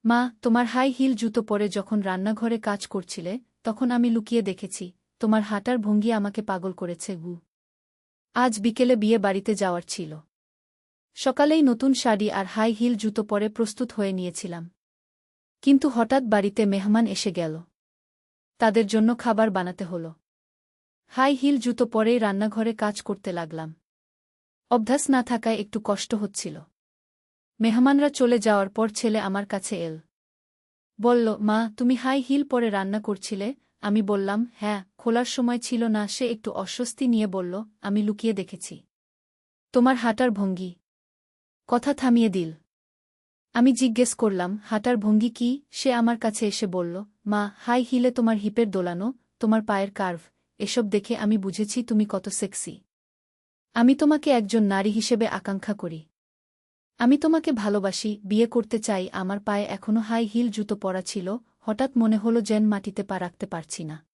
মা, তোমার high heel জুতো পরে যখন রান্নাঘরে কাজ করছিলে তখন আমি লুকিয়ে দেখেছি, তোমার হাঁটার ভঙ্গি আমাকে পাগল করেছে গু। আজ বিকেলে বিয়ে বাড়িতে যাওয়ার ছিল। সকালেই নতুন শাড়ি আর হাই হিল জুতো পরে প্রস্তুত হয়ে নিয়েছিলাম। কিন্তু হঠাৎ বাড়িতে মেহমান এসে গেল। তাদের জন্য খাবার বানাতে হলো। হাই হিল জুতো পরেই রান্নাঘরে কাজ করতে লাগলাম। অভ্যাস না থাকায় একটু কষ্ট হচ্ছিল। মেহমানরা চলে যাওয়ার পর ছেলে আমার কাছে এল। বলল, মা, তুমি হাই হিল পরে রান্না করছিলে? আমি বললাম, হ্যাঁ। খোলার সময় ছিল না। সে একটু অস্বস্তি নিয়ে বলল, আমি লুকিয়ে দেখেছি তোমার হাঁটার ভঙ্গি। কথা থামিয়ে দিল। আমি জিজ্ঞেস করলাম, হাঁটার ভঙ্গি কি? সে আমার কাছে এসে বলল, মা, হাই হিলে তোমার হিপের দোলানো, তোমার পায়ের কার্ভ, এসব দেখে আমি বুঝেছি তুমি কত সেক্সি। আমি তোমাকে একজন নারী হিসেবে আকাঙ্ক্ষা করি। আমি তোমাকে ভালোবাসি, বিয়ে করতে চাই। আমার পায়ে এখনো হাই হিল জুতো পরা ছিল। হঠাৎ মনে হলো যেন মাটিতে পা রাখতে পারছি না।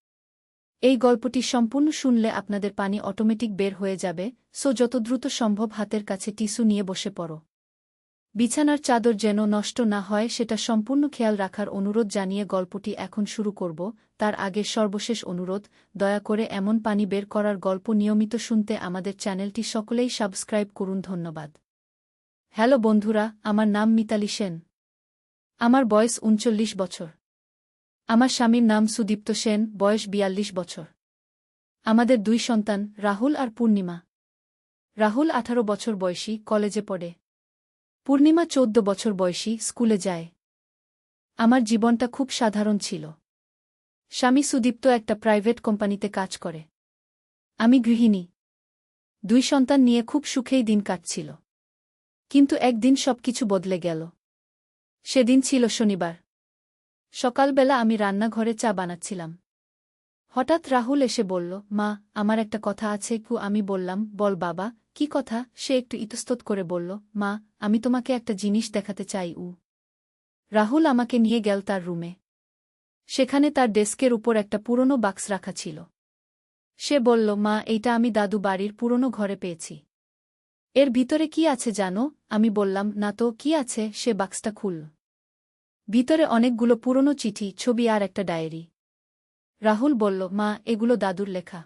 এই গল্পটি সম্পূর্ণ শুনলে আপনাদের পানি অটোমেটিক বের হয়ে যাবে, সো যত দ্রুত সম্ভব হাতের কাছে টিস্যু নিয়ে বসে পড়ো। বিছানার চাদর যেন নষ্ট না হয় সেটা সম্পূর্ণ খেয়াল রাখার অনুরোধ জানিয়ে গল্পটি এখন শুরু করব। তার আগে সর্বশেষ অনুরোধ, দয়া করে এমন পানি বের করার গল্প নিয়মিত শুনতে আমাদের চ্যানেলটি সকলেই সাবস্ক্রাইব করুন। ধন্যবাদ। হ্যালো বন্ধুরা, আমার নাম মিতালি সেন। আমার বয়স ৩৯ বছর। আমার স্বামীর নাম সুদীপ্ত সেন, বয়স ৪২ বছর। আমাদের ২ সন্তান, রাহুল আর পূর্ণিমা। রাহুল ১৮ বছর বয়সী, কলেজে পড়ে। পূর্ণিমা ১৪ বছর বয়সী, স্কুলে যায়। আমার জীবনটা খুব সাধারণ ছিল। স্বামী সুদীপ্ত একটা প্রাইভেট কোম্পানিতে কাজ করে। আমি গৃহিণী। ২ সন্তান নিয়ে খুব সুখেই দিন কাটছিল। কিন্তু একদিন সবকিছু বদলে গেল। সেদিন ছিল শনিবার। সকালবেলা আমি রান্নাঘরে চা বানাচ্ছিলাম। হঠাৎ রাহুল এসে বলল, মা, আমার একটা কথা আছে। আমি বললাম, বল বাবা, কি কথা? সে একটু ইতস্তত করে বলল, মা, আমি তোমাকে একটা জিনিস দেখাতে চাই। রাহুল আমাকে নিয়ে গেল তার রুমে। সেখানে তার ডেস্কের উপর একটা পুরনো বাক্স রাখা ছিল। সে বলল, মা, এইটা আমি দাদু বাড়ির পুরনো ঘরে পেয়েছি। এর ভিতরে কি আছে জানো? আমি বললাম, না তো, কি আছে? সে বাক্সটা খুলল। ভিতরে অনেকগুলো পুরনো চিঠি, ছবি আর একটা ডায়েরি। রাহুল বলল, মা, এগুলো দাদুর লেখা।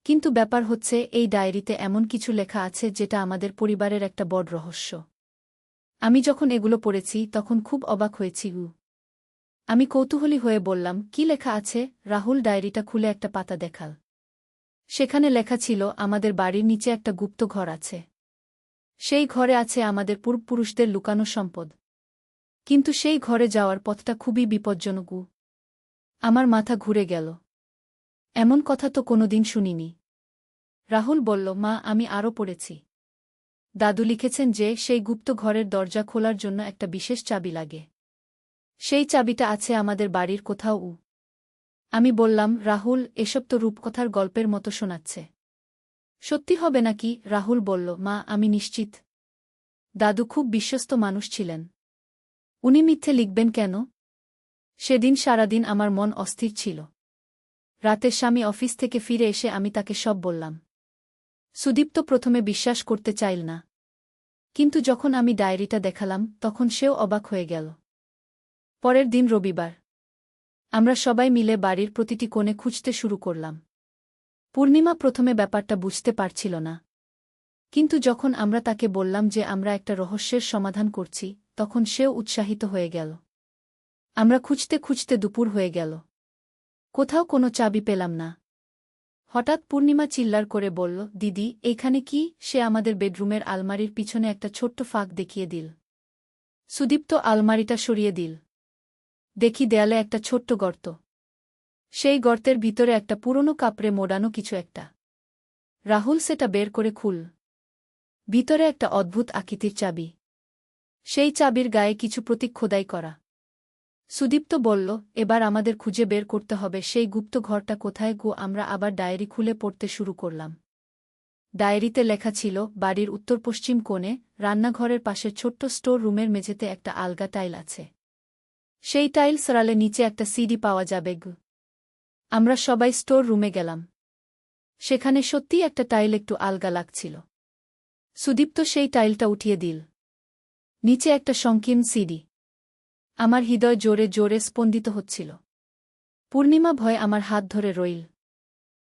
কিন্তু ব্যাপার হচ্ছে, এই ডায়েরিতে এমন কিছু লেখা আছে যেটা আমাদের পরিবারের একটা বড় রহস্য। আমি যখন এগুলো পড়েছি তখন খুব অবাক হয়েছি। আমি কৌতূহলী হয়ে বললাম, কি লেখা আছে? রাহুল ডায়েরিটা খুলে একটা পাতা দেখাল। সেখানে লেখা ছিল, আমাদের বাড়ির নিচে একটা গুপ্ত ঘর আছে। সেই ঘরে আছে আমাদের পূর্বপুরুষদের লুকানো সম্পদ। কিন্তু সেই ঘরে যাওয়ার পথটা খুবই বিপজ্জনক। আমার মাথা ঘুরে গেল। এমন কথা তো কোনোদিন শুনিনি। রাহুল বলল, মা, আমি আরও পড়েছি। দাদু লিখেছেন যে সেই গুপ্ত ঘরের দরজা খোলার জন্য একটা বিশেষ চাবি লাগে। সেই চাবিটা আছে আমাদের বাড়ির কোথাও। আমি বললাম, রাহুল, এসব তো রূপকথার গল্পের মতো শোনাচ্ছে। সত্যি হবে নাকি? রাহুল বলল, মা, আমি নিশ্চিত। দাদু খুব বিশ্বস্ত মানুষ ছিলেন। উনি মিথ্যে লিখবেন কেন? সেদিন সারাদিন আমার মন অস্থির ছিল। রাতে স্বামী অফিস থেকে ফিরে এসে আমি তাকে সব বললাম। সুদীপ্ত প্রথমে বিশ্বাস করতে চাইল না। কিন্তু যখন আমি ডায়েরিটা দেখালাম তখন সেও অবাক হয়ে গেল। পরের দিন রবিবার। আমরা সবাই মিলে বাড়ির প্রতিটি কোণে খুঁজতে শুরু করলাম। পূর্ণিমা প্রথমে ব্যাপারটা বুঝতে পারছিল না। কিন্তু যখন আমরা তাকে বললাম যে আমরা একটা রহস্যের সমাধান করছি, তখন সেও উৎসাহিত হয়ে গেল। আমরা খুঁজতে খুঁজতে দুপুর হয়ে গেল। কোথাও কোনো চাবি পেলাম না। হঠাৎ পূর্ণিমা চিল্লার করে বলল, দিদি, এইখানে কি? সে আমাদের বেডরুমের আলমারির পিছনে একটা ছোট্ট ফাঁক দেখিয়ে দিল। সুদীপ্ত আলমারিটা সরিয়ে দিল। দেখি দেয়ালে একটা ছোট্ট গর্ত। সেই গর্তের ভিতরে একটা পুরনো কাপড়ে মোড়ানো কিছু একটা। রাহুল সেটা বের করে খুল। ভিতরে একটা অদ্ভুত আকৃতির চাবি। সেই চাবির গায়ে কিছু প্রতীক খোদাই করা। সুদীপ্ত বলল, এবার আমাদের খুঁজে বের করতে হবে সেই গুপ্ত ঘরটা কোথায়। আমরা আবার ডায়েরি খুলে পড়তে শুরু করলাম। ডায়েরিতে লেখা ছিল, বাড়ির উত্তর-পশ্চিম কোণে, রান্নাঘরের পাশের ছোট্ট স্টোর রুমের মেঝেতে একটা আলগা টাইল আছে। সেই টাইল সরালে নিচে একটা সিডি পাওয়া যাবে। আমরা সবাই স্টোর রুমে গেলাম। সেখানে সত্যিই একটা টাইল একটু আলগা লাগছিল। সুদীপ্ত সেই টাইলটা উঠিয়ে দিল। নিচে একটা সংকীর্ণ সিডি। আমার হৃদয় জোরে জোরে স্পন্দিত হচ্ছিল। পূর্ণিমা ভয়ে আমার হাত ধরে রইল।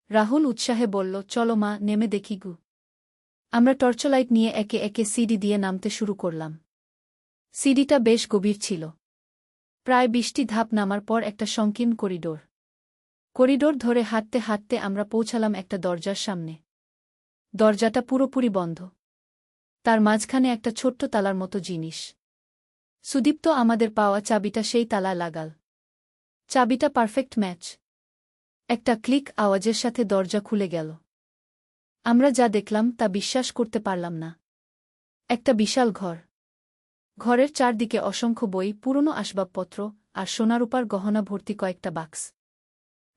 রাহুল উৎসাহে বলল, চলো মা, নেমে দেখি গু। আমরা টর্চলাইট নিয়ে একে একে সিঁড়ি দিয়ে নামতে শুরু করলাম। সিঁড়িটা বেশ গভীর ছিল। প্রায় 20টি ধাপ নামার পর একটা সংকীর্ণ করিডোর। করিডোর ধরে হাঁটতে হাঁটতে আমরা পৌঁছালাম একটা দরজার সামনে। দরজাটা পুরোপুরি বন্ধ। তার মাঝখানে একটা ছোট্ট তালার মতো জিনিস। সুদীপ্ত আমাদের পাওয়া চাবিটা সেই তালা লাগাল। চাবিটা পারফেক্ট ম্যাচ। একটা ক্লিক আওয়াজের সাথে দরজা খুলে গেল। আমরা যা দেখলাম তা বিশ্বাস করতে পারলাম না। একটা বিশাল ঘর। ঘরের চারদিকে অসংখ্য বই, পুরনো আসবাবপত্র আর সোনারূপার গহনা ভর্তি কয়েকটা বাক্স।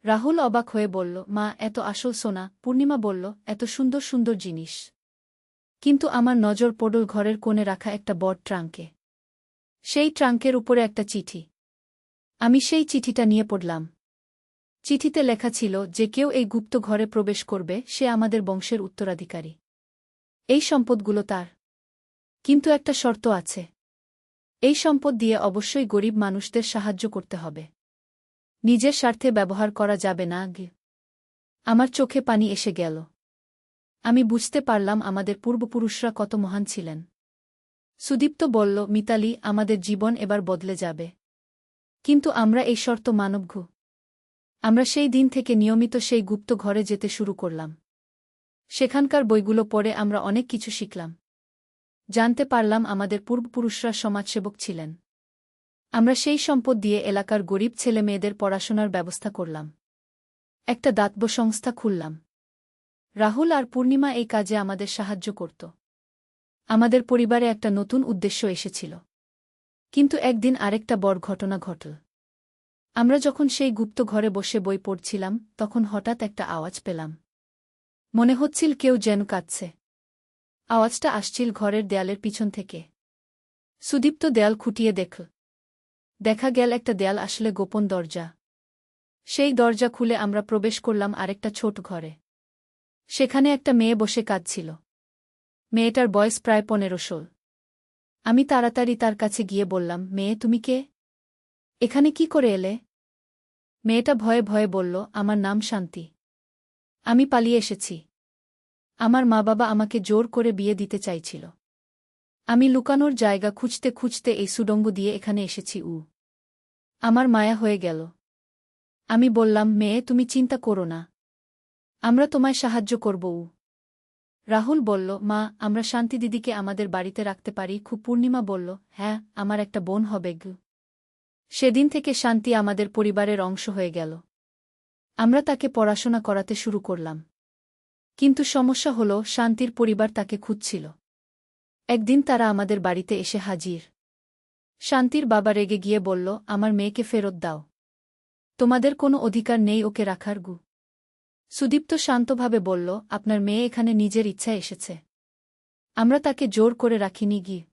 রাহুল অবাক হয়ে বলল, মা, এত আসল সোনা? পূর্ণিমা বলল, এত সুন্দর সুন্দর জিনিস। কিন্তু আমার নজর পড়ল ঘরের কোণে রাখা একটা বড় ট্রাঙ্কে। সেই ট্রাঙ্কের উপরে একটা চিঠি। আমি সেই চিঠিটা নিয়ে পড়লাম। চিঠিতে লেখা ছিল যে কেউ এই গুপ্ত ঘরে প্রবেশ করবে সে আমাদের বংশের উত্তরাধিকারী। এই সম্পদগুলো তার। কিন্তু একটা শর্ত আছে। এই সম্পদ দিয়ে অবশ্যই গরিব মানুষদের সাহায্য করতে হবে। নিজের স্বার্থে ব্যবহার করা যাবে না। আমার চোখে পানি এসে গেল। আমি বুঝতে পারলাম আমাদের পূর্বপুরুষরা কত মহান ছিলেন। সুদীপ্ত বলল, মিতালি, আমাদের জীবন এবার বদলে যাবে। কিন্তু আমরা এই শর্ত মানব। আমরা সেই দিন থেকে নিয়মিত সেই গুপ্ত ঘরে যেতে শুরু করলাম। সেখানকার বইগুলো পড়ে আমরা অনেক কিছু শিখলাম। জানতে পারলাম আমাদের পূর্বপুরুষরা সমাজসেবক ছিলেন। আমরা সেই সম্পদ দিয়ে এলাকার গরিব ছেলেমেয়েদের পড়াশোনার ব্যবস্থা করলাম। একটা দাতব্য সংস্থা খুললাম। রাহুল আর পূর্ণিমা এই কাজে আমাদের সাহায্য করত। আমাদের পরিবারে একটা নতুন উদ্দেশ্য এসেছিল। কিন্তু একদিন আরেকটা বড় ঘটনা ঘটল। আমরা যখন সেই গুপ্ত ঘরে বসে বই পড়ছিলাম তখন হঠাৎ একটা আওয়াজ পেলাম। মনে হচ্ছিল কেউ যেন কাঁদছে। আওয়াজটা আসছিল ঘরের দেয়ালের পিছন থেকে। সুদীপ্ত দেয়াল খুঁটিয়ে দেখল। দেখা গেল একটা দেয়াল আসলে গোপন দরজা। সেই দরজা খুলে আমরা প্রবেশ করলাম আরেকটা ছোট ঘরে। সেখানে একটা মেয়ে বসে কাঁদছিল। মেয়েটার বয়স প্রায় 15-16। আমি তাড়াতাড়ি তার কাছে গিয়ে বললাম, মেয়ে, তুমি কে? এখানে কি করে এলে? মেয়েটা ভয়ে ভয়ে বলল, আমার নাম শান্তি। আমি পালিয়ে এসেছি। আমার মা-বাবা আমাকে জোর করে বিয়ে দিতে চাইছিল। আমি লুকানোর জায়গা খুঁজতে খুঁজতে এই সুড়ঙ্গ দিয়ে এখানে এসেছি। আমার মায়া হয়ে গেল। আমি বললাম, মেয়ে, তুমি চিন্তা করো না। আমরা তোমায় সাহায্য করব। রাহুল বলল, মা, আমরা শান্তি দিদিকে আমাদের বাড়িতে রাখতে পারি? খুব। পূর্ণিমা বলল, হ্যাঁ, আমার একটা বোন হবে। সেদিন থেকে শান্তি আমাদের পরিবারের অংশ হয়ে গেল। আমরা তাকে পড়াশোনা করাতে শুরু করলাম। কিন্তু সমস্যা হল, শান্তির পরিবার তাকে খুঁজছিল। একদিন তারা আমাদের বাড়িতে এসে হাজির। শান্তির বাবা রেগে গিয়ে বলল, আমার মেয়েকে ফেরত দাও। তোমাদের কোনো অধিকার নেই ওকে রাখার। সুদীপ্ত শান্তভাবে বলল, আপনার মেয়ে এখানে নিজের ইচ্ছায় এসেছে। আমরা তাকে জোর করে রাখিনি।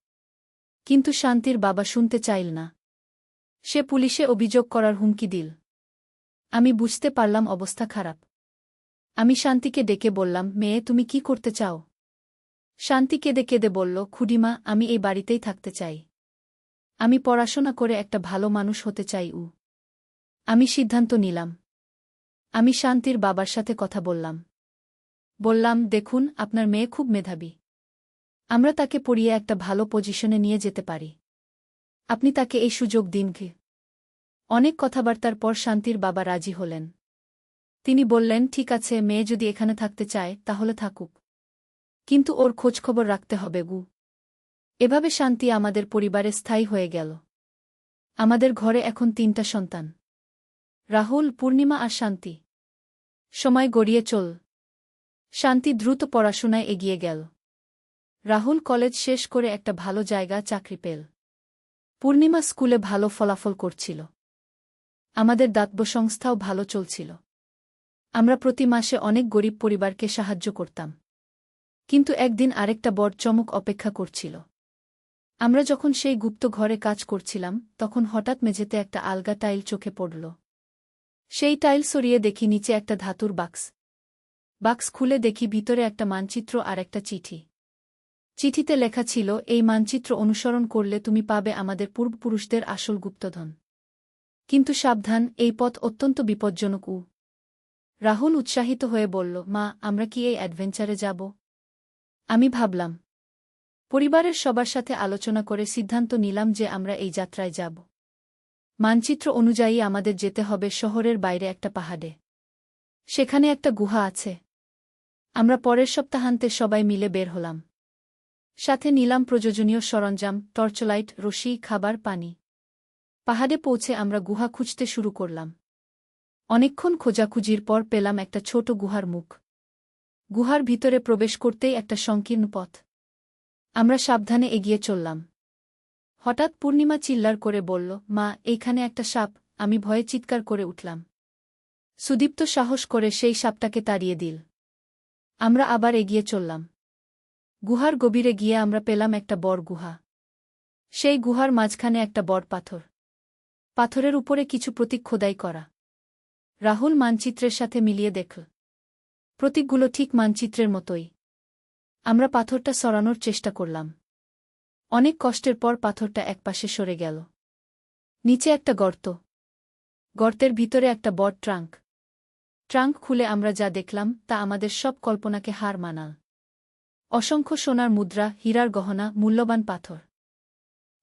কিন্তু শান্তির বাবা শুনতে চাইল না। সে পুলিশে অভিযোগ করার হুমকি দিল। আমি বুঝতে পারলাম অবস্থা খারাপ। আমি শান্তিকে ডেকে বললাম, মেয়ে, তুমি কি করতে চাও? শান্তি কেঁদে কেঁদে বলল, খুড়িমা, আমি এই বাড়িতেই থাকতে চাই। আমি পড়াশোনা করে একটা ভালো মানুষ হতে চাই। আমি সিদ্ধান্ত নিলাম। আমি শান্তির বাবার সাথে কথা বললাম। বললাম, দেখুন, আপনার মেয়ে খুব মেধাবী। আমরা তাকে পড়িয়ে একটা ভালো পজিশনে নিয়ে যেতে পারি। আপনি তাকে এই সুযোগ দিন। অনেক কথাবার্তার পর শান্তির বাবা রাজি হলেন। তিনি বললেন, ঠিক আছে, মেয়ে যদি এখানে থাকতে চায় তাহলে থাকুক। কিন্তু ওর খোঁজখবর রাখতে হবে। এভাবে শান্তি আমাদের পরিবারে স্থায়ী হয়ে গেল। আমাদের ঘরে এখন 3টা সন্তান, রাহুল, পূর্ণিমা আর শান্তি। সময় গড়িয়ে চল। শান্তি দ্রুত পড়াশোনায় এগিয়ে গেল। রাহুল কলেজ শেষ করে একটা ভালো জায়গা চাকরি পেল। পূর্ণিমা স্কুলে ভালো ফলাফল করছিল। আমাদের দাতব্য সংস্থাও ভালো চলছিল। আমরা প্রতি মাসে অনেক গরিব পরিবারকে সাহায্য করতাম। কিন্তু একদিন আরেকটা বড় চমক অপেক্ষা করছিল। আমরা যখন সেই গুপ্ত ঘরে কাজ করছিলাম তখন হঠাৎ মেঝেতে একটা আলগা টাইল চোখে পড়ল। সেই টাইল সরিয়ে দেখি নিচে একটা ধাতুর বাক্স। বাক্স খুলে দেখি ভিতরে একটা মানচিত্র আর একটা চিঠি। চিঠিতে লেখা ছিল, এই মানচিত্র অনুসরণ করলে তুমি পাবে আমাদের পূর্বপুরুষদের আসল গুপ্তধন। কিন্তু সাবধান, এই পথ অত্যন্ত বিপজ্জনক। রাহুল উৎসাহিত হয়ে বলল, মা, আমরা কি এই অ্যাডভেঞ্চারে যাব? আমি ভাবলাম। পরিবারের সবার সাথে আলোচনা করে সিদ্ধান্ত নিলাম যে আমরা এই যাত্রায় যাব। মানচিত্র অনুযায়ী আমাদের যেতে হবে শহরের বাইরে একটা পাহাড়ে। সেখানে একটা গুহা আছে। আমরা পরের সপ্তাহান্তে সবাই মিলে বের হলাম। সাথে নিলাম প্রয়োজনীয় সরঞ্জাম, টর্চলাইট, রশি, খাবার, পানি। পাহাড়ে পৌঁছে আমরা গুহা খুঁজতে শুরু করলাম। অনেকক্ষণ খোঁজাখুঁজির পর পেলাম একটা ছোট গুহার মুখ। গুহার ভিতরে প্রবেশ করতেই একটা সংকীর্ণ পথ। আমরা সাবধানে এগিয়ে চললাম। হঠাৎ পূর্ণিমা চিল্লার করে বলল, মা, এইখানে একটা সাপ। আমি ভয়ে চিৎকার করে উঠলাম। সুদীপ্ত সাহস করে সেই সাপটাকে তাড়িয়ে দিল। আমরা আবার এগিয়ে চললাম। গুহার গভীরে গিয়ে আমরা পেলাম একটা বড় গুহা। সেই গুহার মাঝখানে একটা বড় পাথর। পাথরের উপরে কিছু প্রতীক খোদাই করা। রাহুল মানচিত্রের সাথে মিলিয়ে দেখল। প্রতীকগুলো ঠিক মানচিত্রের মতোই। আমরা পাথরটা সরানোর চেষ্টা করলাম। অনেক কষ্টের পর পাথরটা একপাশে সরে গেল। নিচে একটা গর্ত। গর্তের ভিতরে একটা বড় ট্রাঙ্ক। ট্রাঙ্ক খুলে আমরা যা দেখলাম তা আমাদের সব কল্পনাকে হার মানাল। অসংখ্য সোনার মুদ্রা, হীরার গহনা, মূল্যবান পাথর।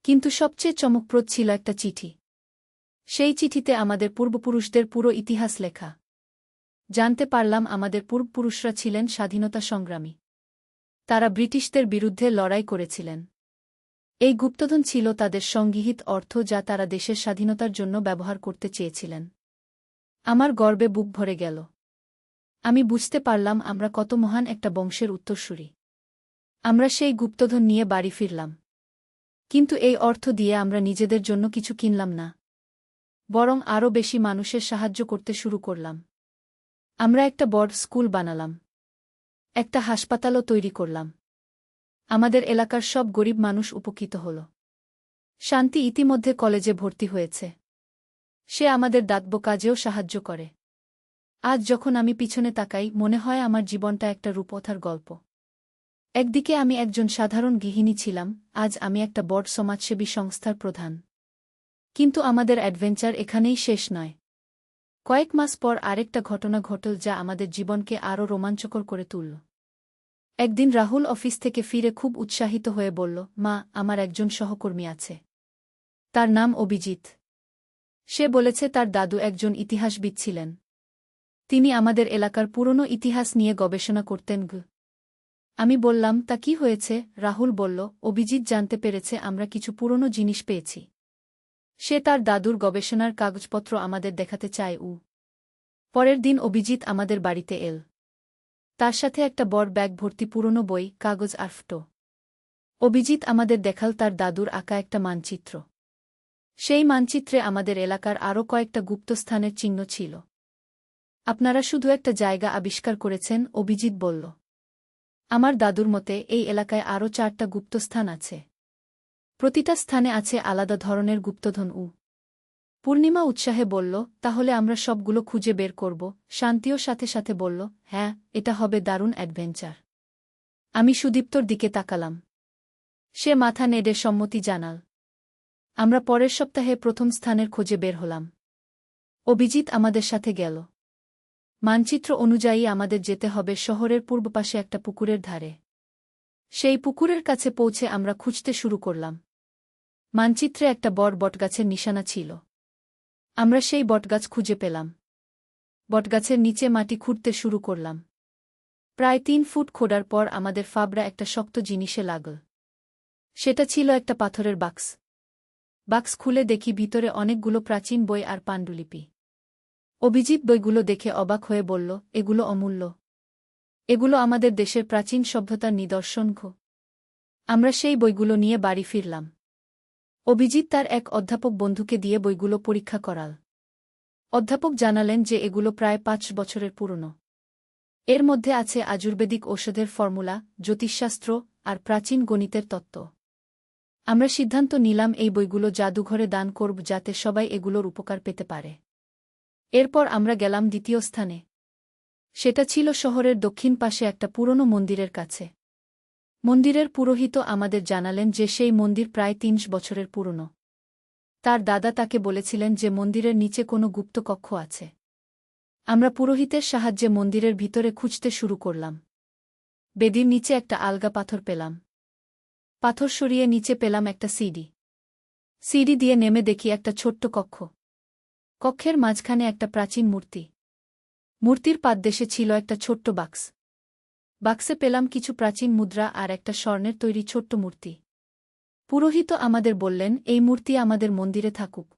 কিন্তু সবচেয়ে চমকপ্রদ ছিল একটা চিঠি। সেই চিঠিতে আমাদের পূর্বপুরুষদের পুরো ইতিহাস লেখা। জানতে পারলাম আমাদের পূর্বপুরুষরা ছিলেন স্বাধীনতা সংগ্রামী। তারা ব্রিটিশদের বিরুদ্ধে লড়াই করেছিলেন। এই গুপ্তধন ছিল তাদের সংগৃহীত অর্থ যা তারা দেশের স্বাধীনতার জন্য ব্যবহার করতে চেয়েছিলেন। আমার গর্বে বুক ভরে গেল। আমি বুঝতে পারলাম আমরা কত মহান একটা বংশের উত্তরসূরি। আমরা সেই গুপ্তধন নিয়ে বাড়ি ফিরলাম। কিন্তু এই অর্থ দিয়ে আমরা নিজেদের জন্য কিছু কিনলাম না। বরং আরও বেশি মানুষের সাহায্য করতে শুরু করলাম। আমরা একটা বড় স্কুল বানালাম। একটা হাসপাতালও তৈরি করলাম। আমাদের এলাকার সব গরিব মানুষ উপকৃত হল। শান্তি ইতিমধ্যে কলেজে ভর্তি হয়েছে। সে আমাদের দাতব্য কাজেও সাহায্য করে। আজ যখন আমি পিছনে তাকাই, মনে হয় আমার জীবনটা একটা রূপকথার গল্প। একদিকে আমি একজন সাধারণ গৃহিণী ছিলাম, আজ আমি একটা বড় সমাজসেবী সংস্থার প্রধান। কিন্তু আমাদের অ্যাডভেঞ্চার এখানেই শেষ নয়। কয়েক মাস পর আরেকটা ঘটনা ঘটল যা আমাদের জীবনকে আরও রোমাঞ্চকর করে তুলল। একদিন রাহুল অফিস থেকে ফিরে খুব উৎসাহিত হয়ে বলল, মা, আমার একজন সহকর্মী আছে। তার নাম অভিজিৎ। সে বলেছে তার দাদু একজন ইতিহাসবিদ ছিলেন। তিনি আমাদের এলাকার পুরনো ইতিহাস নিয়ে গবেষণা করতেন। আমি বললাম, তা কি হয়েছে? রাহুল বলল, অভিজিৎ জানতে পেরেছে আমরা কিছু পুরনো জিনিস পেয়েছি। সে তার দাদুর গবেষণার কাগজপত্র আমাদের দেখাতে চায়। পরের দিন অভিজিৎ আমাদের বাড়িতে এল। তার সাথে একটা বড় ব্যাগ ভর্তি পুরনো বই, কাগজ আর ফটো। অভিজিৎ আমাদের দেখাল তার দাদুর আঁকা একটা মানচিত্র। সেই মানচিত্রে আমাদের এলাকার আরও কয়েকটা গুপ্তস্থানের চিহ্ন ছিল। আপনারা শুধু একটা জায়গা আবিষ্কার করেছেন, অভিজিৎ বলল। আমার দাদুর মতে এই এলাকায় আরও 4টা গুপ্তস্থান আছে। প্রতিটা স্থানে আছে আলাদা ধরনের গুপ্তধন। পূর্ণিমা উৎসাহে বলল, তাহলে আমরা সবগুলো খুঁজে বের করব। শান্তিও সাথে সাথে বলল, হ্যাঁ, এটা হবে দারুণ অ্যাডভেঞ্চার। আমি সুদীপ্তর দিকে তাকালাম। সে মাথা নেড়ে সম্মতি জানাল। আমরা পরের সপ্তাহে প্রথম স্থানের খোঁজে বের হলাম। অভিজিৎ আমাদের সাথে গেল। মানচিত্র অনুযায়ী আমাদের যেতে হবে শহরের পূর্ব পাশে একটা পুকুরের ধারে। সেই পুকুরের কাছে পৌঁছে আমরা খুঁজতে শুরু করলাম। মানচিত্রে একটা বড় বটগাছের নিশানা ছিল। আমরা সেই বটগাছ খুঁজে পেলাম। বটগাছের নিচে মাটি খুঁড়তে শুরু করলাম। প্রায় 3 ফুট খোঁড়ার পর আমাদের ফাবড়া একটা শক্ত জিনিসে লাগল। সেটা ছিল একটা পাথরের বাক্স। বাক্স খুলে দেখি ভিতরে অনেকগুলো প্রাচীন বই আর পাণ্ডুলিপি। অভিজিৎ বইগুলো দেখে অবাক হয়ে বলল, এগুলো অমূল্য। এগুলো আমাদের দেশের প্রাচীন সভ্যতার নিদর্শন। আমরা সেই বইগুলো নিয়ে বাড়ি ফিরলাম। অভিজিৎ তার এক অধ্যাপক বন্ধুকে দিয়ে বইগুলো পরীক্ষা করাল। অধ্যাপক জানালেন যে এগুলো প্রায় 5 বছরের পুরনো। এর মধ্যে আছে আয়ুর্বেদিক ঔষধের ফর্মুলা, জ্যোতিষশাস্ত্র আর প্রাচীন গণিতের তত্ত্ব। আমরা সিদ্ধান্ত নিলাম এই বইগুলো জাদুঘরে দান করব যাতে সবাই এগুলোর উপকার পেতে পারে। এরপর আমরা গেলাম দ্বিতীয় স্থানে। সেটা ছিল শহরের দক্ষিণ পাশে একটা পুরনো মন্দিরের কাছে। মন্দিরের পুরোহিত আমাদের জানালেন যে সেই মন্দির প্রায় ৩০ বছরের পুরনো। তার দাদা তাকে বলেছিলেন যে মন্দিরের নিচে কোনো গুপ্ত কক্ষ আছে। আমরা পুরোহিতের সাহায্যে মন্দিরের ভিতরে খুঁজতে শুরু করলাম। বেদির নিচে একটা আলগা পাথর পেলাম। পাথর সরিয়ে নিচে পেলাম একটা সিঁড়ি। সিঁড়ি দিয়ে নেমে দেখি একটা ছোট্ট কক্ষ। কক্ষের মাঝখানে একটা প্রাচীন মূর্তি। মূর্তির পাদদেশে ছিল একটা ছোট্ট বাক্স। বাক্সে পেলাম কিছু প্রাচীন মুদ্রা আর একটা স্বর্ণের তৈরি ছোট্ট মূর্তি। পুরোহিত আমাদের বললেন, এই মূর্তি আমাদের মন্দিরে থাকুক।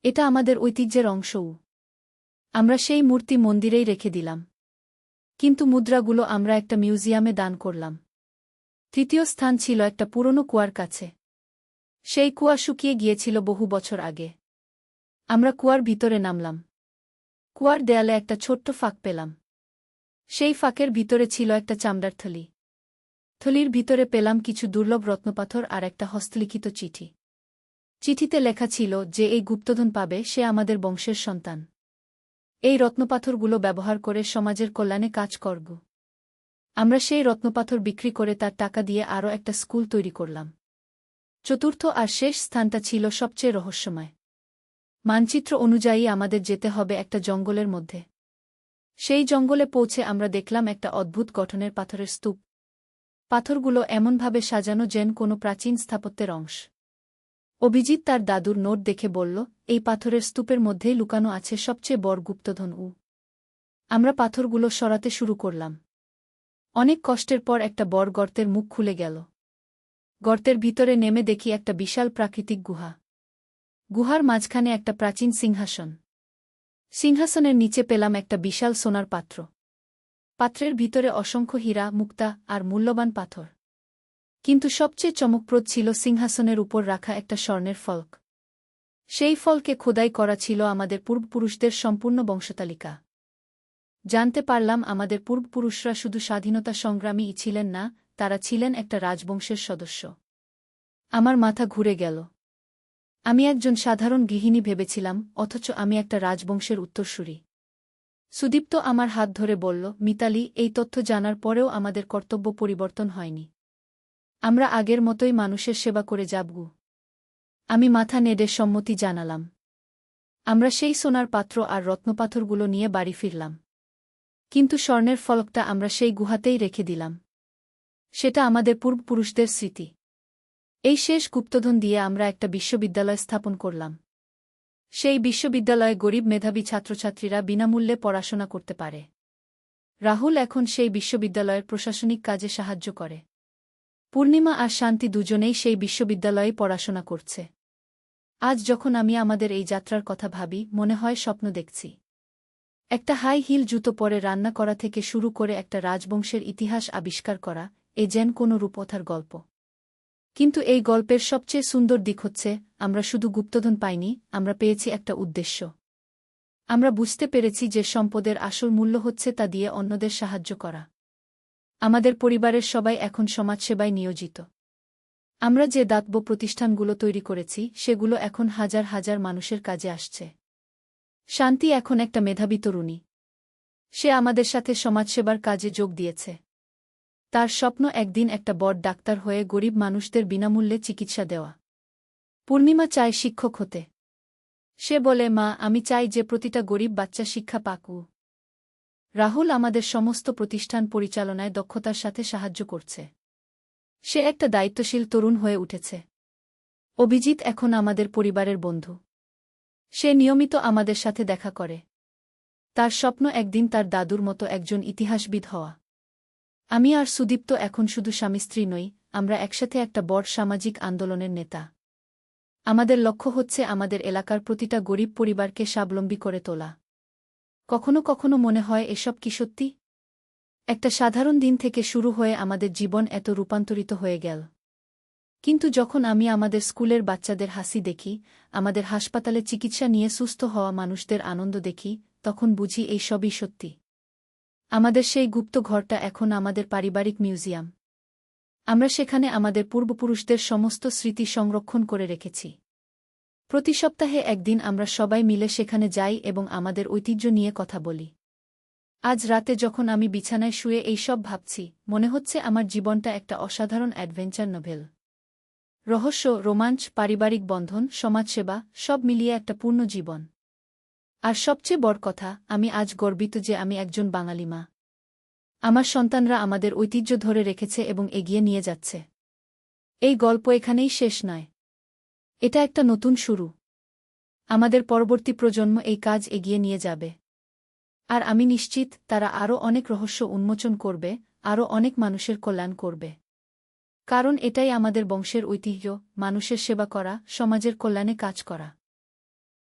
এটা আমাদের ঐতিহ্যের অংশও। আমরা সেই মূর্তি মন্দিরেই রেখে দিলাম। কিন্তু মুদ্রাগুলো আমরা একটা মিউজিয়ামে দান করলাম। তৃতীয় স্থান ছিল একটা পুরনো কুয়ার কাছে। সেই কুয়া শুকিয়ে গিয়েছিল বহু বছর আগে। আমরা কুয়ার ভিতরে নামলাম। কুয়ার দেয়ালে একটা ছোট্ট ফাঁক পেলাম। সেই ফাঁকের ভিতরে ছিল একটা চামড়ার থলি। থলির ভিতরে পেলাম কিছু দুর্লভ রত্নপাথর আর একটা হস্তলিখিত চিঠি। চিঠিতে লেখা ছিল যে এই গুপ্তধন পাবে সে আমাদের বংশের সন্তান। এই রত্নপাথরগুলো ব্যবহার করে সমাজের কল্যাণে কাজ করব। আমরা সেই রত্নপাথর বিক্রি করে তার টাকা দিয়ে আরও একটা স্কুল তৈরি করলাম। চতুর্থ আর শেষ স্থানটা ছিল সবচেয়ে রহস্যময়। মানচিত্র অনুযায়ী আমাদের যেতে হবে একটা জঙ্গলের মধ্যে। সেই জঙ্গলে পৌঁছে আমরা দেখলাম একটা অদ্ভুত গঠনের পাথরের স্তূপ। পাথরগুলো এমনভাবে সাজানো যেন কোনো প্রাচীন স্থাপত্যের অংশ। অভিজিৎ তার দাদুর নোট দেখে বলল, এই পাথরের স্তূপের মধ্যেই লুকানো আছে সবচেয়ে বড় গুপ্তধন। আমরা পাথরগুলো সরাতে শুরু করলাম। অনেক কষ্টের পর একটা বড় গর্তের মুখ খুলে গেল। গর্তের ভিতরে নেমে দেখি একটা বিশাল প্রাকৃতিক গুহা। গুহার মাঝখানে একটা প্রাচীন সিংহাসন। সিংহাসনের নিচে পেলাম একটা বিশাল সোনার পাত্র। পাত্রের ভিতরে অসংখ্য হীরা, মুক্তা আর মূল্যবান পাথর। কিন্তু সবচেয়ে চমকপ্রদ ছিল সিংহাসনের উপর রাখা একটা স্বর্ণের ফলক। সেই ফলকে খোদাই করা ছিল আমাদের পূর্বপুরুষদের সম্পূর্ণ বংশতালিকা। জানতে পারলাম আমাদের পূর্বপুরুষরা শুধু স্বাধীনতা সংগ্রামীই ছিলেন না, তারা ছিলেন একটা রাজবংশের সদস্য। আমার মাথা ঘুরে গেল। আমি একজন সাধারণ গৃহিণী ভেবেছিলাম, অথচ আমি একটা রাজবংশের উত্তরসূরি। সুদীপ্ত আমার হাত ধরে বলল, মিতালি, এই তথ্য জানার পরেও আমাদের কর্তব্য পরিবর্তন হয়নি। আমরা আগের মতোই মানুষের সেবা করে যাব। আমি মাথা নেড়ে সম্মতি জানালাম। আমরা সেই সোনার পাত্র আর রত্নপাথরগুলো নিয়ে বাড়ি ফিরলাম। কিন্তু স্বর্ণের ফলকটা আমরা সেই গুহাতেই রেখে দিলাম। সেটা আমাদের পূর্বপুরুষদের স্মৃতি। এই শেষ গুপ্তধন দিয়ে আমরা একটা বিশ্ববিদ্যালয় স্থাপন করলাম। সেই বিশ্ববিদ্যালয়ে গরিব মেধাবী ছাত্রছাত্রীরা বিনামূল্যে পড়াশোনা করতে পারে। রাহুল এখন সেই বিশ্ববিদ্যালয়ের প্রশাসনিক কাজে সাহায্য করে। পূর্ণিমা আর শান্তি দুজনেই সেই বিশ্ববিদ্যালয়ে পড়াশোনা করছে। আজ যখন আমি আমাদের এই যাত্রার কথা ভাবি, মনে হয় স্বপ্ন দেখছি। একটা হাই হিল জুতো পরে রান্না করা থেকে শুরু করে একটা রাজবংশের ইতিহাস আবিষ্কার করা, এ যেন কোনো রূপকথার গল্প। কিন্তু এই গল্পের সবচেয়ে সুন্দর দিক হচ্ছে, আমরা শুধু গুপ্তধন পাইনি, আমরা পেয়েছি একটা উদ্দেশ্য। আমরা বুঝতে পেরেছি যে সম্পদের আসল মূল্য হচ্ছে তা দিয়ে অন্যদের সাহায্য করা। আমাদের পরিবারের সবাই এখন সমাজসেবায় নিয়োজিত। আমরা যে দাতব্য প্রতিষ্ঠানগুলো তৈরি করেছি সেগুলো এখন হাজার হাজার মানুষের কাজে আসছে। শান্তি এখন একটা মেধাবী তরুণী। সে আমাদের সাথে সমাজসেবার কাজে যোগ দিয়েছে। তার স্বপ্ন একদিন একটা বড় ডাক্তার হয়ে গরিব মানুষদের বিনামূল্যে চিকিৎসা দেওয়া। পূর্ণিমা চায় শিক্ষক হতে। সে বলে, মা, আমি চাই যে প্রতিটা গরিব বাচ্চা শিক্ষা পাক। রাহুল আমাদের সমস্ত প্রতিষ্ঠান পরিচালনায় দক্ষতার সাথে সাহায্য করছে। সে একটা দায়িত্বশীল তরুণ হয়ে উঠেছে। অভিজিৎ এখন আমাদের পরিবারের বন্ধু। সে নিয়মিত আমাদের সাথে দেখা করে। তার স্বপ্ন একদিন তার দাদুর মতো একজন ইতিহাসবিদ হওয়া। আমি আর সুদীপ্ত এখন শুধু স্বামী-স্ত্রী নই, আমরা একসাথে একটা বড় সামাজিক আন্দোলনের নেতা। আমাদের লক্ষ্য হচ্ছে আমাদের এলাকার প্রতিটা গরিব পরিবারকে স্বাবলম্বী করে তোলা। কখনো কখনো মনে হয়, এসব কি সত্যি? একটা সাধারণ দিন থেকে শুরু হয়ে আমাদের জীবন এত রূপান্তরিত হয়ে গেল। কিন্তু যখন আমি আমাদের স্কুলের বাচ্চাদের হাসি দেখি, আমাদের হাসপাতালে চিকিৎসা নিয়ে সুস্থ হওয়া মানুষদের আনন্দ দেখি, তখন বুঝি এই সবই সত্যি। আমাদের সেই গুপ্ত ঘরটা এখন আমাদের পারিবারিক মিউজিয়াম। আমরা সেখানে আমাদের পূর্বপুরুষদের সমস্ত স্মৃতি সংরক্ষণ করে রেখেছি। প্রতি সপ্তাহে একদিন আমরা সবাই মিলে সেখানে যাই এবং আমাদের ঐতিহ্য নিয়ে কথা বলি। আজ রাতে যখন আমি বিছানায় শুয়ে এইসব ভাবছি, মনে হচ্ছে আমার জীবনটা একটা অসাধারণ অ্যাডভেঞ্চার নোভেল। রহস্য, রোমাঞ্চ, পারিবারিক বন্ধন, সমাজসেবা সব মিলিয়ে একটা পূর্ণ জীবন। আর সবচেয়ে বড় কথা, আমি আজ গর্বিত যে আমি একজন বাঙালি মা। আমার সন্তানরা আমাদের ঐতিহ্য ধরে রেখেছে এবং এগিয়ে নিয়ে যাচ্ছে। এই গল্প এখানেই শেষ নয়। এটা একটা নতুন শুরু। আমাদের পরবর্তী প্রজন্ম এই কাজ এগিয়ে নিয়ে যাবে। আর আমি নিশ্চিত তারা আরও অনেক রহস্য উন্মোচন করবে, আরও অনেক মানুষের কল্যাণ করবে। কারণ এটাই আমাদের বংশের ঐতিহ্য, মানুষের সেবা করা, সমাজের কল্যাণে কাজ করা।